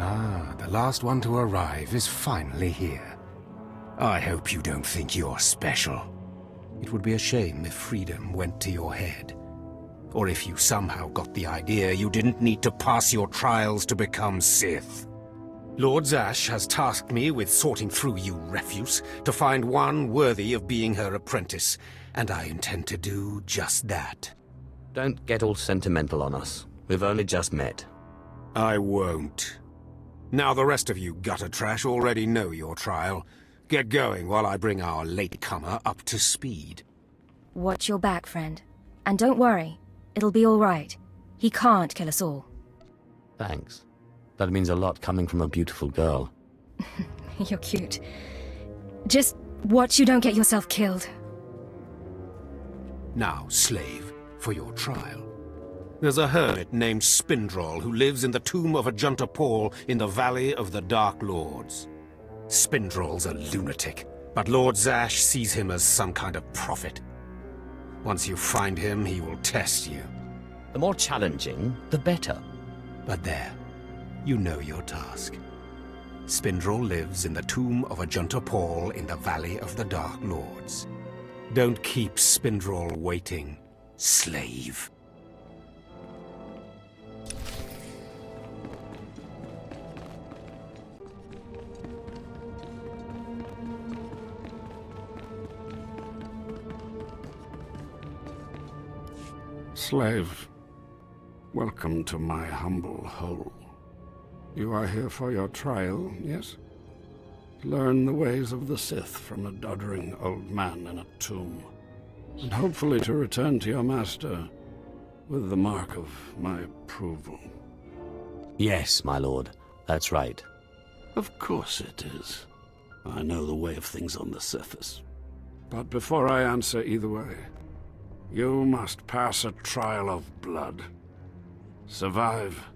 Ah, the last one to arrive is finally here. I hope you don't think you're special. It would be a shame if freedom went to your head. Or if you somehow got the idea you didn't need to pass your trials to become Sith. Lord Zash has tasked me with sorting through you refuse to find one worthy of being her apprentice, and I intend to do just that. Don't get all sentimental on us. We've only just met. I won't. Now the rest of you gutter trash already know your trial. Get going while I bring our latecomer up to speed. Watch your back, friend. And don't worry. It'll be all right. He can't kill us all. Thanks. That means a lot coming from a beautiful girl. You're cute. Just watch you don't get yourself killed. Now, slave, for your trial. There's a hermit named Spindrol who lives in the tomb of Ajunta Paul in the Valley of the Dark Lords. Spindrol's a lunatic, but Lord Zash sees him as some kind of prophet. Once you find him, he will test you. The more challenging, the better. But there, you know your task. Spindrol lives in the tomb of Ajunta Paul in the Valley of the Dark Lords. Don't keep Spindrol waiting, slave. Slave, welcome to my humble hole. You are here for your trial, yes? Learn the ways of the Sith from a doddering old man in a tomb, and hopefully to return to your master with the mark of my approval. Yes, my lord. That's right. Of course it is. I know the way of things on the surface. But before I answer either way, you must pass a trial of blood. Survive,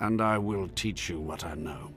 and I will teach you what I know.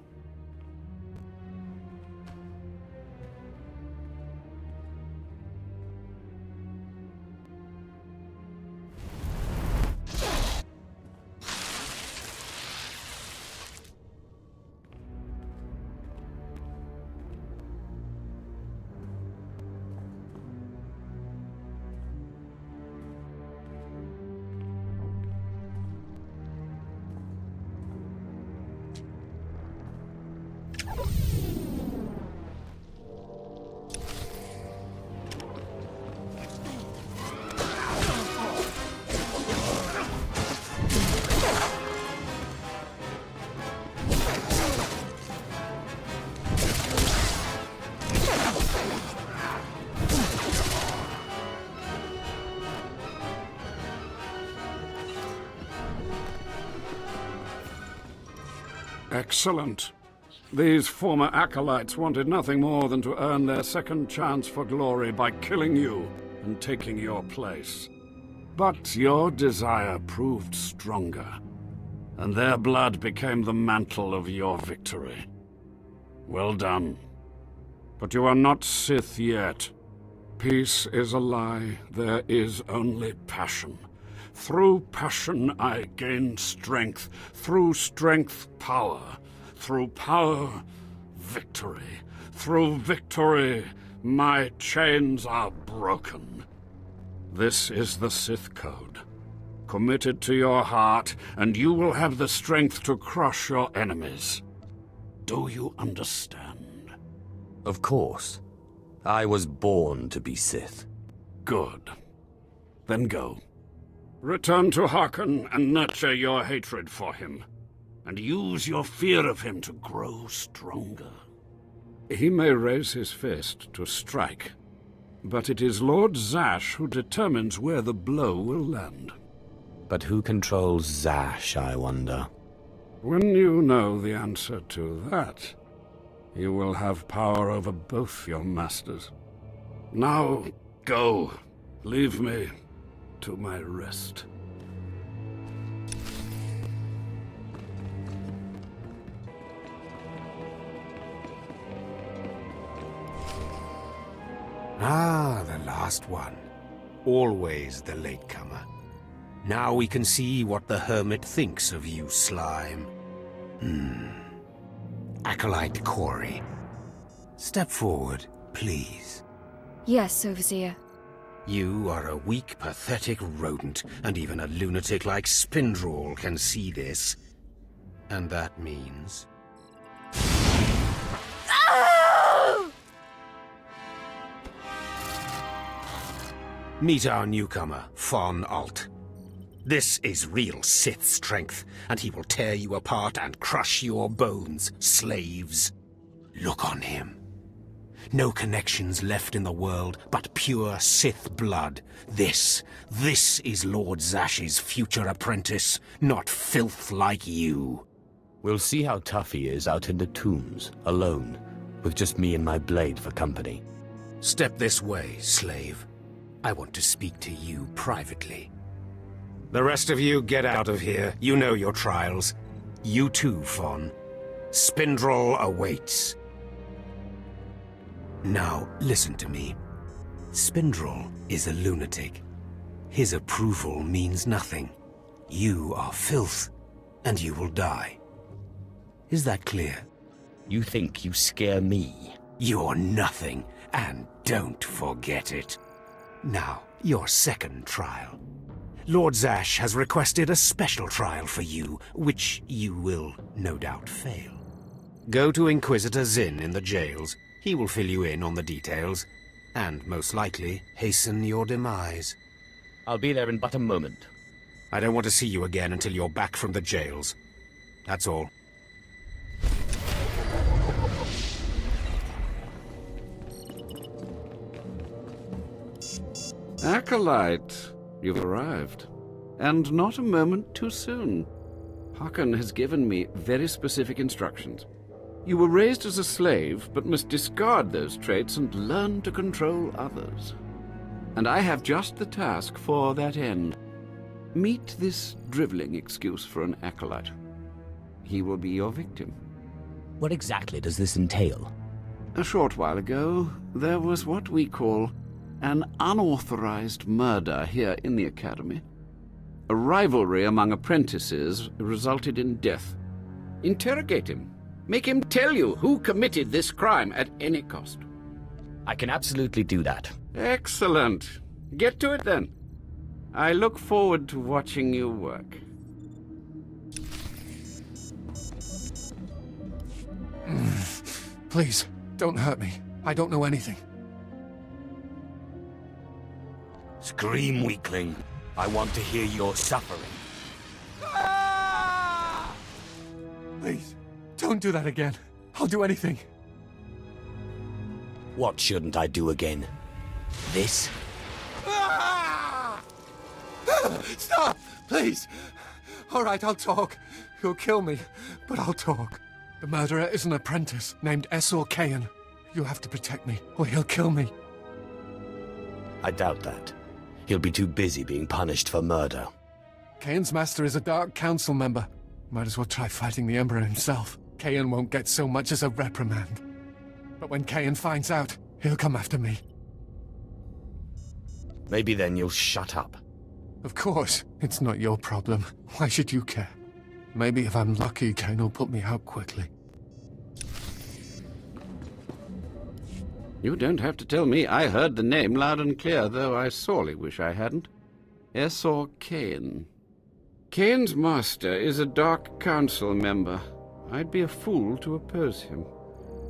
Excellent. These former acolytes wanted nothing more than to earn their second chance for glory by killing you and taking your place. But your desire proved stronger, and their blood became the mantle of your victory. Well done. But you are not Sith yet. Peace is a lie. There is only passion. Through passion I gain strength. Through strength, power. Through power, victory. Through victory, my chains are broken. This is the Sith Code. Commit it to your heart, and you will have the strength to crush your enemies. Do you understand? Of course. I was born to be Sith. Good. Then go. Return to Harkon and nurture your hatred for him, and use your fear of him to grow stronger. He may raise his fist to strike, but it is Lord Zash who determines where the blow will land. But who controls Zash, I wonder? When you know the answer to that, you will have power over both your masters. Now, go. Leave me to my rest. Ah, the last one. Always the latecomer. Now we can see what the hermit thinks of you, slime. Acolyte Corey. Step forward, please. Yes, Overseer. You are a weak, pathetic rodent, and even a lunatic like Spindrel can see this. And that means... Meet our newcomer, Von Alt. This is real Sith strength, and he will tear you apart and crush your bones, slaves. Look on him. No connections left in the world, but pure Sith blood. This is Lord Zash's future apprentice, not filth like you. We'll see how tough he is out in the tombs, alone, with just me and my blade for company. Step this way, slave. I want to speak to you privately. The rest of you get out of here. You know your trials. You too, Fawn. Spindrel awaits. Now, listen to me. Spindrel is a lunatic. His approval means nothing. You are filth, and you will die. Is that clear? You think you scare me? You're nothing, and don't forget it. Now, your second trial. Lord Zash has requested a special trial for you, which you will no doubt fail. Go to Inquisitor Zinn in the jails. He will fill you in on the details, and most likely hasten your demise. I'll be there in but a moment. I don't want to see you again until you're back from the jails. That's all. Acolyte, you've arrived. And not a moment too soon. Hakan has given me very specific instructions. You were raised as a slave, but must discard those traits and learn to control others. And I have just the task for that end. Meet this driveling excuse for an acolyte. He will be your victim. What exactly does this entail? A short while ago, there was what we call an unauthorized murder here in the Academy. A rivalry among apprentices resulted in death. Interrogate him. Make him tell you who committed this crime at any cost. I can absolutely do that. Excellent. Get to it then. I look forward to watching you work. Please, don't hurt me. I don't know anything. Scream, weakling. I want to hear your suffering. Please, don't do that again. I'll do anything. What shouldn't I do again? This? Stop! Please! All right, I'll talk. You'll kill me, but I'll talk. The murderer is an apprentice named SWTOR. You have to protect me, or he'll kill me. I doubt that. He'll be too busy being punished for murder. Kayan's master is a Dark Council member. Might as well try fighting the Emperor himself. Kayan won't get so much as a reprimand. But when Kayan finds out, he'll come after me. Maybe then you'll shut up. Of course, it's not your problem. Why should you care? Maybe if I'm lucky, Kayan will put me out quickly. You don't have to tell me. I heard the name loud and clear, though I sorely wish I hadn't. SWTOR. Kayan's master is a Dark Council member. I'd be a fool to oppose him.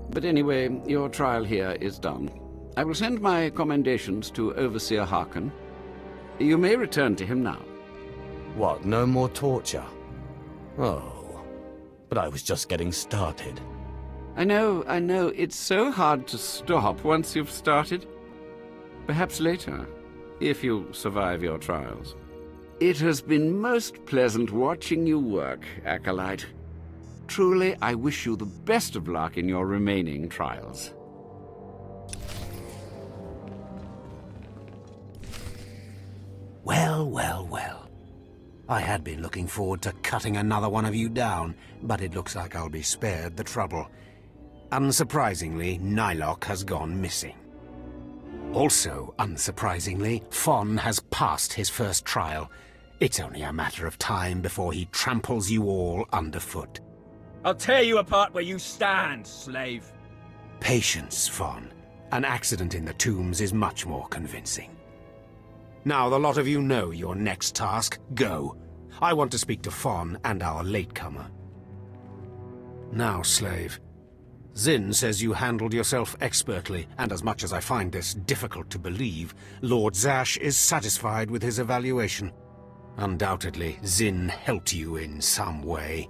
But anyway, your trial here is done. I will send my commendations to Overseer Hakan. You may return to him now. What, no more torture? Oh, but I was just getting started. I know. It's so hard to stop once you've started. Perhaps later, if you survive your trials. It has been most pleasant watching you work, Acolyte. Truly, I wish you the best of luck in your remaining trials. Well. I had been looking forward to cutting another one of you down, but it looks like I'll be spared the trouble. Unsurprisingly, Nylock has gone missing. Also, unsurprisingly, Fon has passed his first trial. It's only a matter of time before he tramples you all underfoot. I'll tear you apart where you stand, slave. Patience, Fawn. An accident in the tombs is much more convincing. Now the lot of you know your next task. Go. I want to speak to Fawn and our latecomer. Now, slave. Zin says you handled yourself expertly, and as much as I find this difficult to believe, Lord Zash is satisfied with his evaluation. Undoubtedly, Zin helped you in some way,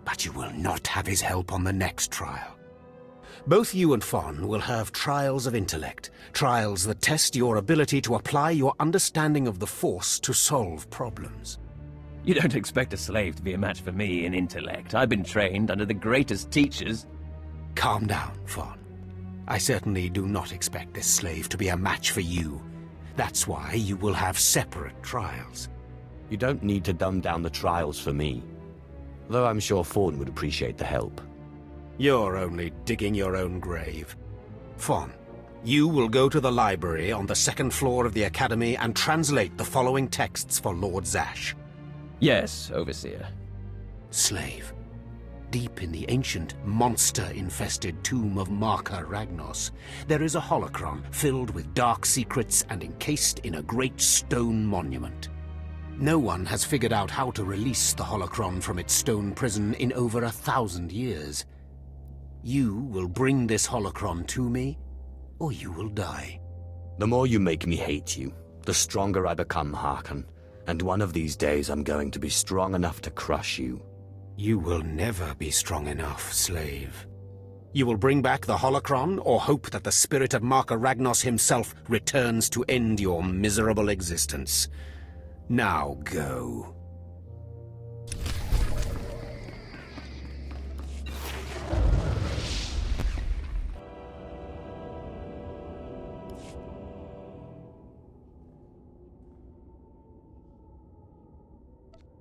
but you will not have his help on the next trial. Both you and Fawn will have trials of intellect, trials that test your ability to apply your understanding of the Force to solve problems. You don't expect a slave to be a match for me in intellect. I've been trained under the greatest teachers. Calm down, Fawn. I certainly do not expect this slave to be a match for you. That's why you will have separate trials. You don't need to dumb down the trials for me. Though I'm sure Fawn would appreciate the help. You're only digging your own grave. Fawn, you will go to the library on the second floor of the Academy and translate the following texts for Lord Zash. Yes, Overseer. Slave. Deep in the ancient, monster-infested tomb of Marka Ragnos, there is a holocron filled with dark secrets and encased in a great stone monument. No one has figured out how to release the holocron from its stone prison in over 1,000 years. You will bring this holocron to me, or you will die. The more you make me hate you, the stronger I become, Harkon. And one of these days I'm going to be strong enough to crush you. You will never be strong enough, slave. You will bring back the holocron, or hope that the spirit of Marka Ragnos himself returns to end your miserable existence. Now go.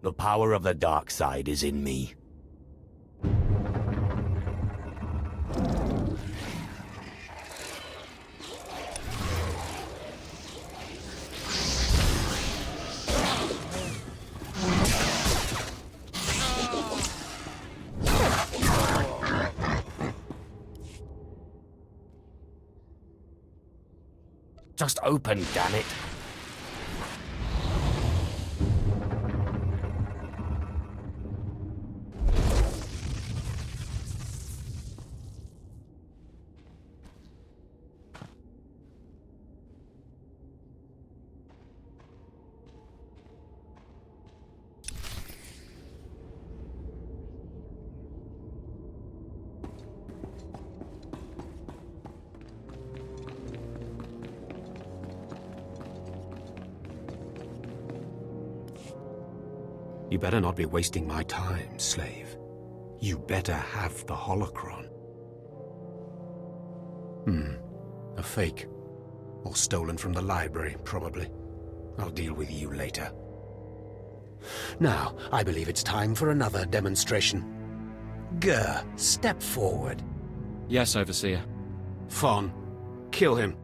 The power of the dark side is in me. Just open, damn it. You better not be wasting my time, slave. You better have the holocron. A fake. Or stolen from the library, probably. I'll deal with you later. Now, I believe it's time for another demonstration. Gur, step forward. Yes, Overseer. Fawn, kill him.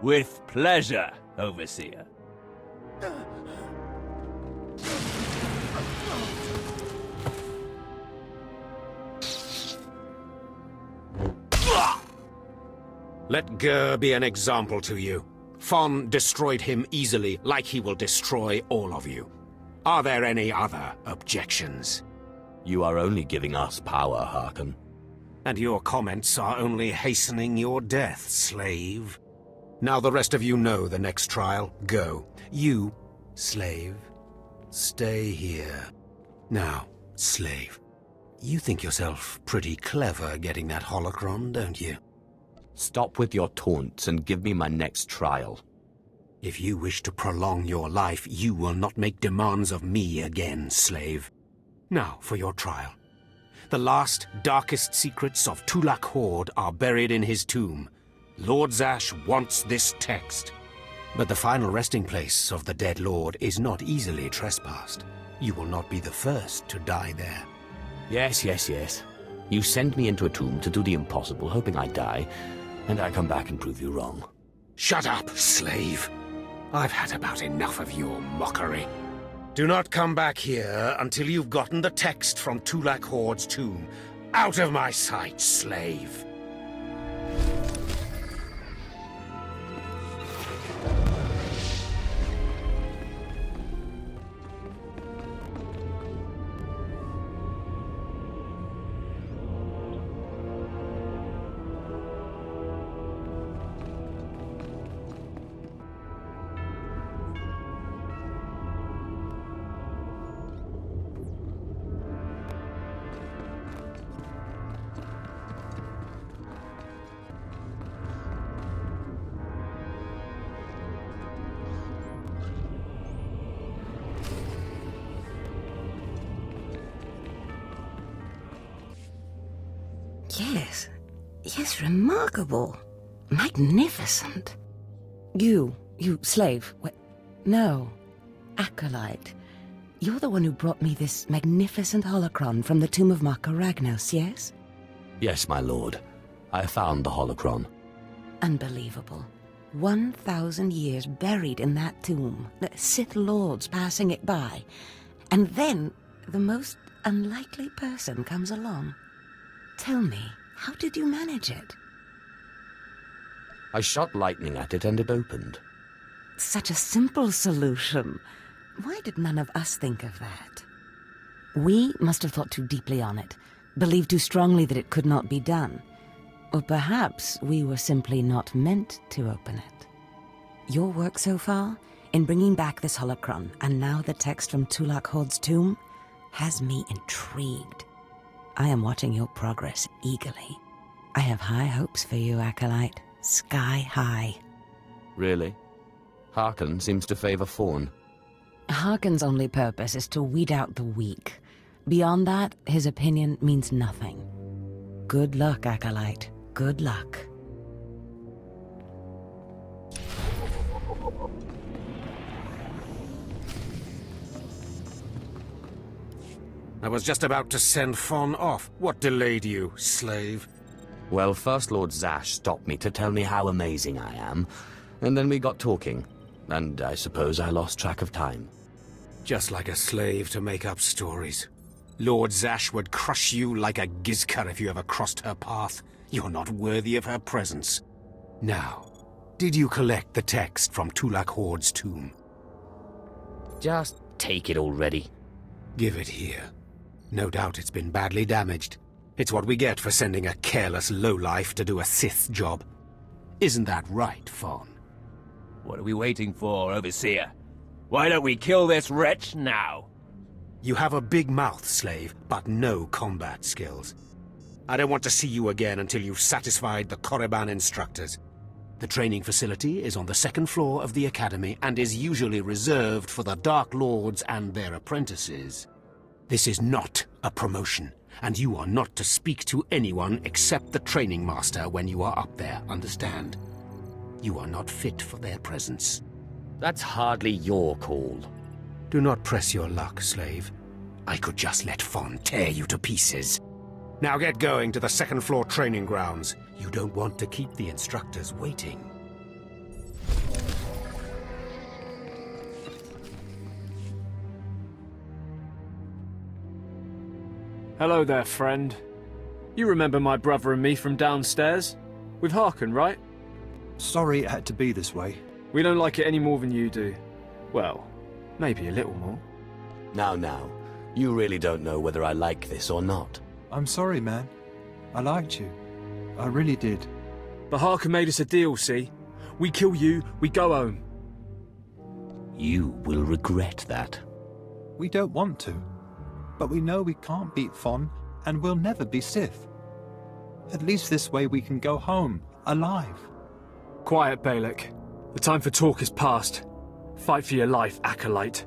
With pleasure, Overseer. Let Gur be an example to you. Fawn destroyed him easily, like he will destroy all of you. Are there any other objections? You are only giving us power, Harkon. And your comments are only hastening your death, slave. Now the rest of you know the next trial. Go. You, slave, stay here. Now, slave, you think yourself pretty clever getting that holocron, don't you? Stop with your taunts and give me my next trial. If you wish to prolong your life, you will not make demands of me again, slave. Now for your trial. The last, darkest secrets of Tulak Horde are buried in his tomb. Lord Zash wants this text. But the final resting place of the dead lord is not easily trespassed. You will not be the first to die there. Yes. You send me into a tomb to do the impossible, hoping I die, and I come back and prove you wrong. Shut up, slave. I've had about enough of your mockery. Do not come back here until you've gotten the text from Tulak Horde's tomb. Out of my sight, slave! Yes, remarkable. Magnificent. You slave. No, acolyte. You're the one who brought me this magnificent holocron from the tomb of Marka Ragnos, yes? Yes, my lord. I found the holocron. Unbelievable. 1,000 years buried in that tomb, the Sith Lords passing it by. And then the most unlikely person comes along. Tell me, how did you manage it? I shot lightning at it and it opened. Such a simple solution. Why did none of us think of that? We must have thought too deeply on it, believed too strongly that it could not be done. Or perhaps we were simply not meant to open it. Your work so far, in bringing back this holocron, and now the text from Tulak Horde's tomb, has me intrigued. I am watching your progress eagerly. I have high hopes for you, Acolyte. Sky high. Really? Harkon seems to favor Fawn. Harkon's only purpose is to weed out the weak. Beyond that, his opinion means nothing. Good luck, Acolyte. Good luck. I was just about to send Fawn off. What delayed you, slave? Well, First Lord Zash stopped me to tell me how amazing I am, and then we got talking, and I suppose I lost track of time. Just like a slave to make up stories. Lord Zash would crush you like a gizka if you ever crossed her path. You're not worthy of her presence. Now, did you collect the text from Tulak Horde's tomb? Just take it already. Give it here. No doubt it's been badly damaged. It's what we get for sending a careless lowlife to do a Sith job. Isn't that right, Fawn? What are we waiting for, Overseer? Why don't we kill this wretch now? You have a big mouth, slave, but no combat skills. I don't want to see you again until you've satisfied the Korriban instructors. The training facility is on the second floor of the Academy and is usually reserved for the Dark Lords and their apprentices. This is not a promotion, and you are not to speak to anyone except the training master when you are up there, understand? You are not fit for their presence. That's hardly your call. Do not press your luck, slave. I could just let Fawn tear you to pieces. Now get going to the second floor training grounds. You don't want to keep the instructors waiting. Hello there, friend. You remember my brother and me from downstairs? With Harkon, right? Sorry it had to be this way. We don't like it any more than you do. Well, maybe a little more. Now, you really don't know whether I like this or not. I'm sorry, man. I liked you. I really did. But Harkon made us a deal, see? We kill you, we go home. You will regret that. We don't want to. But we know we can't beat Fawn, and we'll never be Sith. At least this way we can go home, alive. Quiet, Balak. The time for talk is past. Fight for your life, Acolyte.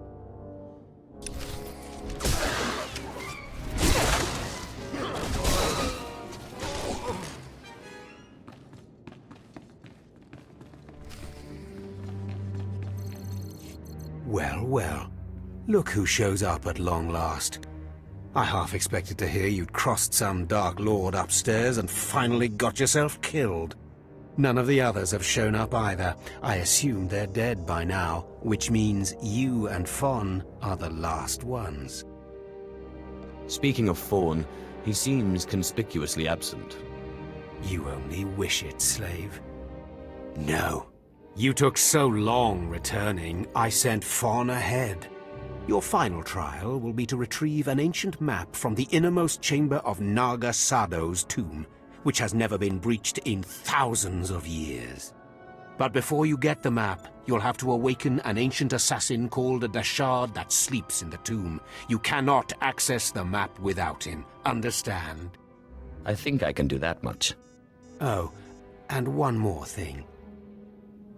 Well, well. Look who shows up at long last. I half expected to hear you'd crossed some Dark Lord upstairs and finally got yourself killed. None of the others have shown up either. I assume they're dead by now, which means you and Fawn are the last ones. Speaking of Fawn, he seems conspicuously absent. You only wish it, slave. No. You took so long returning, I sent Fawn ahead. Your final trial will be to retrieve an ancient map from the innermost chamber of Naga Sado's tomb, which has never been breached in thousands of years. But before you get the map, you'll have to awaken an ancient assassin called a Dashard that sleeps in the tomb. You cannot access the map without him. Understand? I think I can do that much. Oh, and one more thing.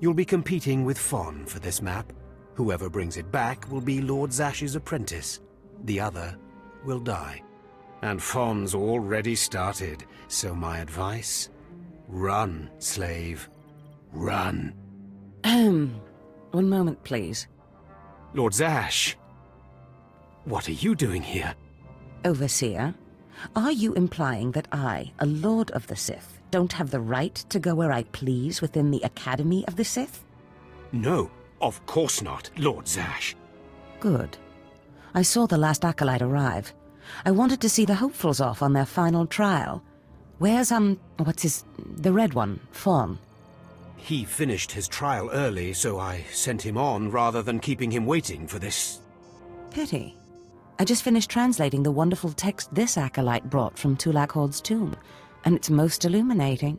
You'll be competing with Fawn for this map. Whoever brings it back will be Lord Zash's apprentice. The other will die. And Fawn's already started, so my advice? Run, slave. Run. One moment, please. Lord Zash! What are you doing here? Overseer, are you implying that I, a Lord of the Sith, don't have the right to go where I please within the Academy of the Sith? No, of course not, Lord Zash. Good. I saw the last acolyte arrive. I wanted to see the hopefuls off on their final trial. Where's, the red one, Fawn? He finished his trial early, so I sent him on rather than keeping him waiting for this. Pity. I just finished translating the wonderful text this acolyte brought from Tulak Horde's tomb, and it's most illuminating.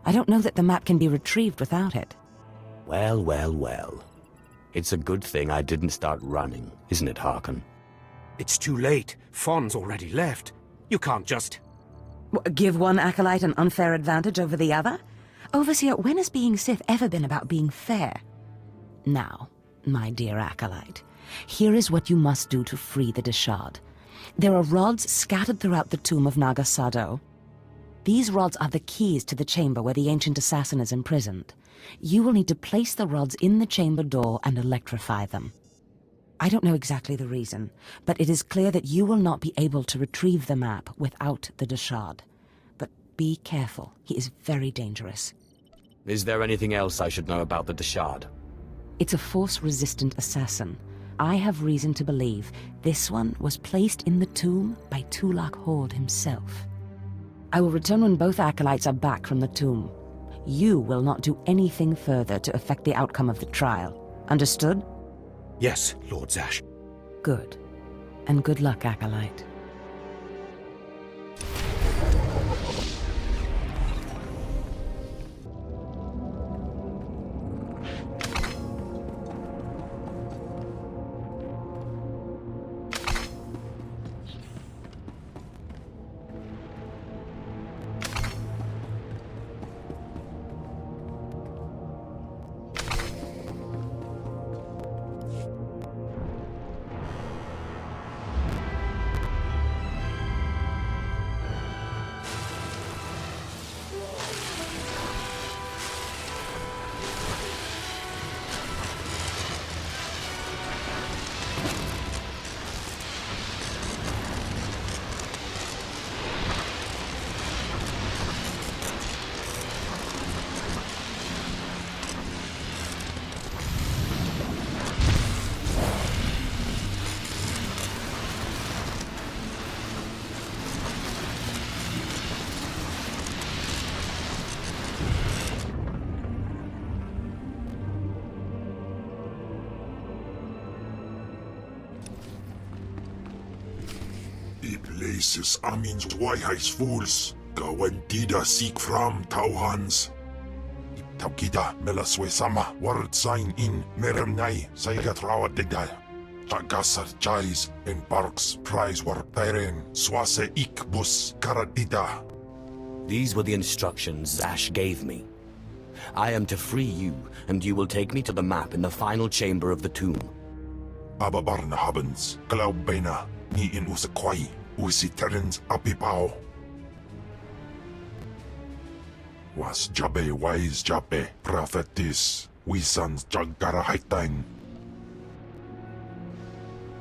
I don't know that the map can be retrieved without it. Well, well, well. It's a good thing I didn't start running, isn't it, Harkon? It's too late. Fawn's already left. You can't just... Give one acolyte an unfair advantage over the other? Overseer, when has being Sith ever been about being fair? Now, my dear acolyte, here is what you must do to free the Dashard. There are rods scattered throughout the tomb of Naga Sado. These rods are the keys to the chamber where the ancient assassin is imprisoned. You will need to place the rods in the chamber door and electrify them. I don't know exactly the reason, but it is clear that you will not be able to retrieve the map without the Dashard. But be careful, he is very dangerous. Is there anything else I should know about the Dashard? It's a force-resistant assassin. I have reason to believe this one was placed in the tomb by Tulak Horde himself. I will return when both acolytes are back from the tomb. You will not do anything further to affect the outcome of the trial. Understood? Yes, Lord Zash. Good. And good luck, acolyte. Places Amin's Waiheis fools, Gawentida seek from Tauhans. Taukida Melaswe Sama, word sign in Meremnai, Saigatrawa Digal. Tagasar Chais, and Parks, Prize war Peren, Swase Ikbus, Karadida. These were the instructions Zash gave me. I am to free you, and you will take me to the map in the final chamber of the tomb. Ababarna Habens, Glaubena, Ni in Usakwai. Usi Terence Apipao. Was Jabe wise Jabe, prophetess, we sons Jagara Haitain.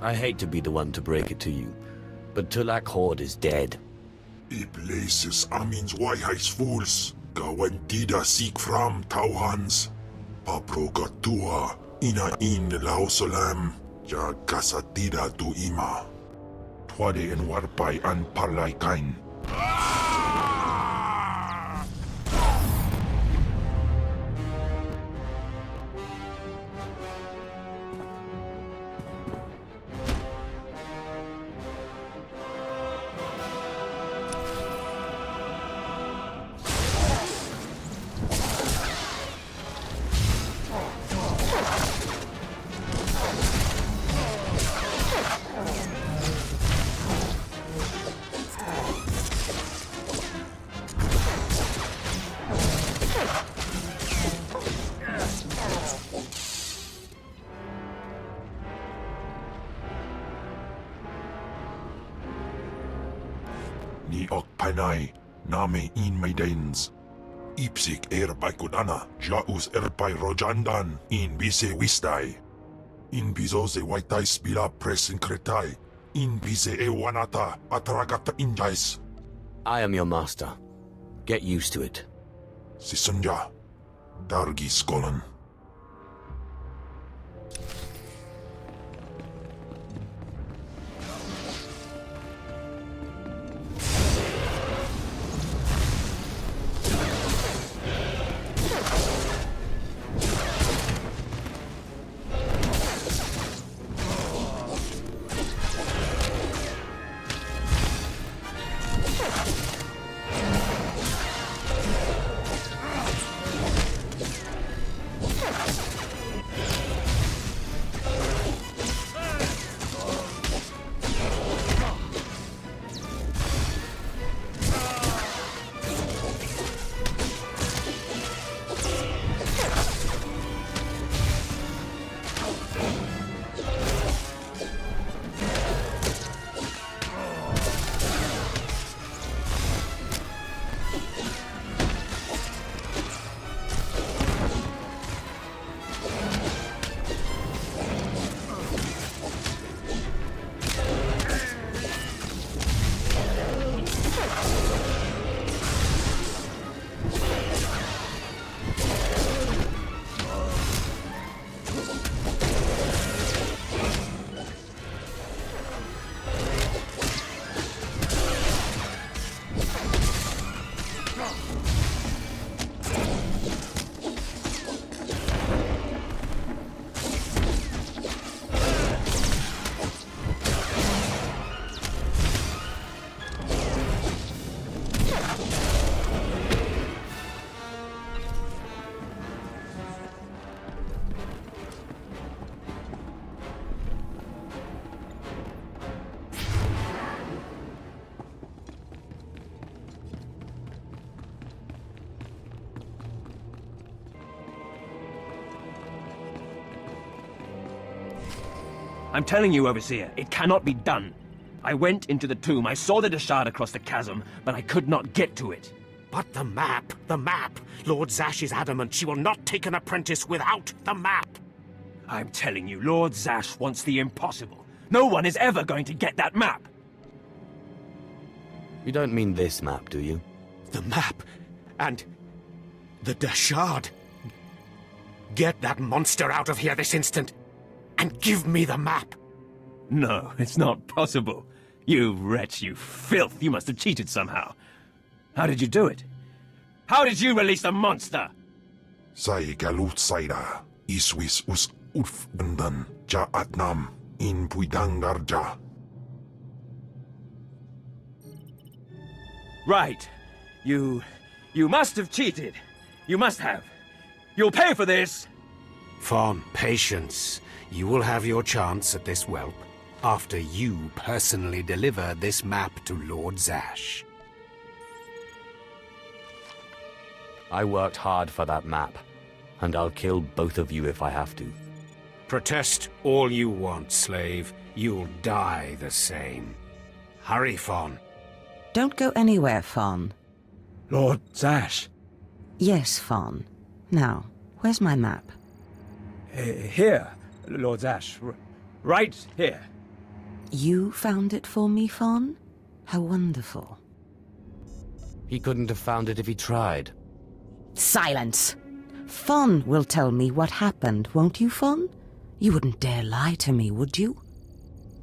I hate to be the one to break it to you, but Tulak Horde is dead. E places Amin's Waiheis fools, Gawentida seek from Tauhans. Paprogatua ina in lausolam. Ja kasatida tu ima. Twade en warpai an parlaikain. Ni ok panay, name in maidens. Ipsik erpay kunana, jaus erpay rojandan, in bise wisday. In bizo se waitay spila presinkretay, in bise ewanata atragata injais. I am your master. Get used to it. Sisunja, dargi skolan. I'm telling you, Overseer, it cannot be done. I went into the tomb, I saw the shard across the chasm, but I could not get to it. But the map! The map! Lord Zash is adamant she will not take an apprentice without the map! I'm telling you, Lord Zash wants the impossible. No one is ever going to get that map! You don't mean this map, do you? The map! And the shard! Get that monster out of here this instant! And give me the map! No, it's not possible. You wretch, you filth, you must have cheated somehow. How did you do it? How did you release the monster? Sai galut saira, iswis us urf bandan, ja atnam, in puidangarja. Right. You must have cheated. You must have. You'll pay for this! Fawn, patience. You will have your chance at this whelp after you personally deliver this map to Lord Zash. I worked hard for that map, and I'll kill both of you if I have to. Protest all you want, slave. You'll die the same. Hurry, Fawn. Don't go anywhere, Fawn. Lord Zash. Yes, Fawn. Now, where's my map? Here, Lord Zash. Right here. You found it for me, Fawn? How wonderful. He couldn't have found it if he tried. Silence! Fawn will tell me what happened, won't you, Fawn? You wouldn't dare lie to me, would you?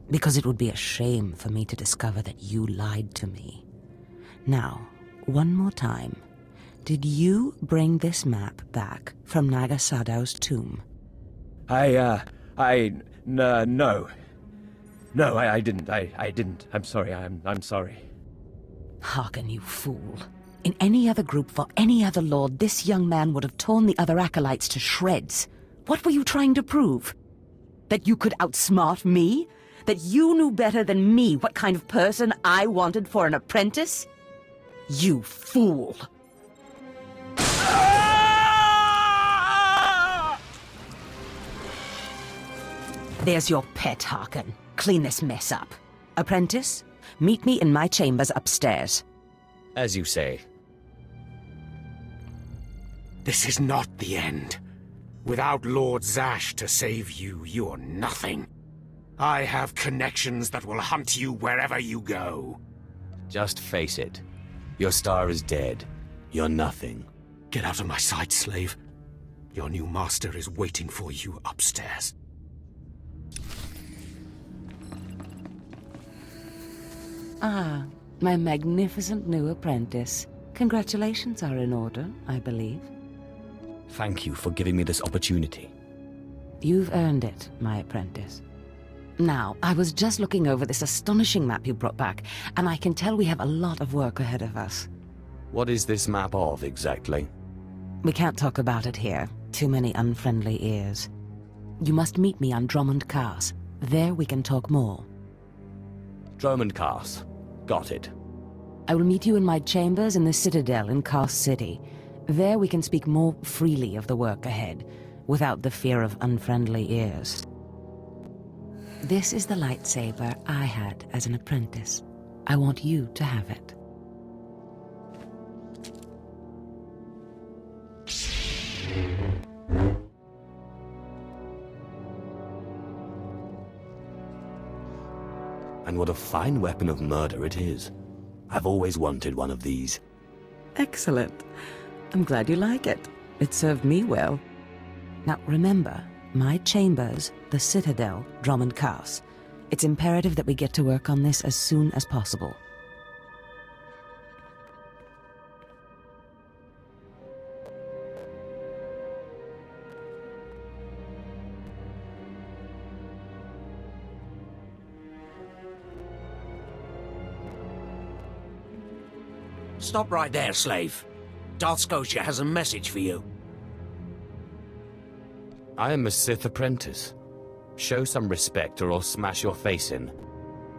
Because it would be a shame for me to discover that you lied to me. Now, one more time. Did you bring this map back from Naga Sadow's tomb? No. No, I didn't. I didn't. I'm sorry. I'm sorry. Harken, you fool. In any other group for any other lord, this young man would have torn the other acolytes to shreds. What were you trying to prove? That you could outsmart me? That you knew better than me what kind of person I wanted for an apprentice? You fool! There's your pet, Harken. Clean this mess up. Apprentice, meet me in my chambers upstairs. As you say. This is not the end. Without Lord Zash to save you, you're nothing. I have connections that will hunt you wherever you go. Just face it. Your star is dead. You're nothing. Get out of my sight, slave. Your new master is waiting for you upstairs. Ah, my magnificent new apprentice. Congratulations are in order, I believe. Thank you for giving me this opportunity. You've earned it, my apprentice. Now, I was just looking over this astonishing map you brought back, and I can tell we have a lot of work ahead of us. What is this map of, exactly? We can't talk about it here. Too many unfriendly ears. You must meet me on Drummond Cars. There we can talk more. Drummond Cars. Got it. I will meet you in my chambers in the Citadel in Cars City. There we can speak more freely of the work ahead, without the fear of unfriendly ears. This is the lightsaber I had as an apprentice. I want you to have it. And what a fine weapon of murder it is. I've always wanted one of these. Excellent. I'm glad you like it. It served me well. Now remember, my chambers, the Citadel, Drummond Cars. It's imperative that we get to work on this as soon as possible. Stop right there, slave. Darth Scotia has a message for you. I am a Sith apprentice. Show some respect or I'll smash your face in.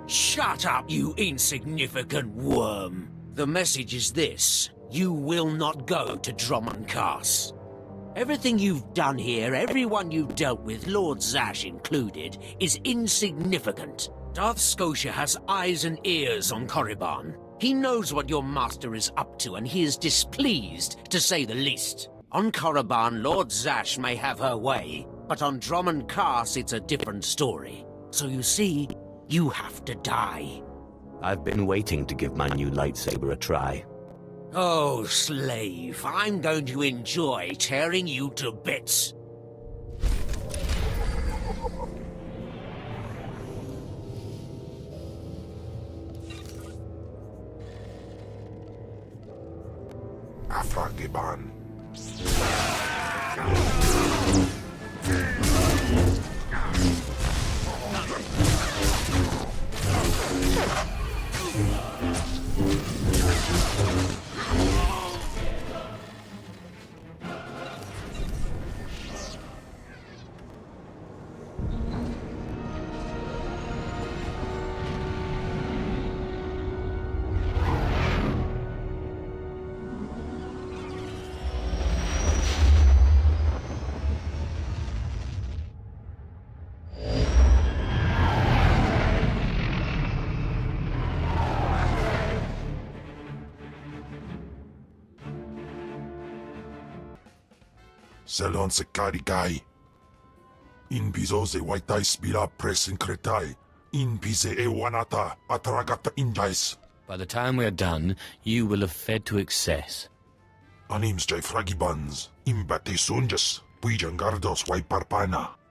Shut up, you insignificant worm. The message is this. You will not go to Drummond Cars. Everything you've done here, everyone you've dealt with, Lord Zash included, is insignificant. Darth Scotia has eyes and ears on Korriban. He knows what your master is up to, and he is displeased, to say the least. On Korriban, Lord Zash may have her way, but on Drummond Cars, it's a different story. So you see, you have to die. I've been waiting to give my new lightsaber a try. Oh, slave, I'm going to enjoy tearing you to bits. Korriban. Selon se carigai. In piso se waitai spila presin cretai. In pise e wanata atragata injais. By the time we're done, you will have fed to excess. Anims jay fragibans, imbate sunjas, puijan gardos wai parpana.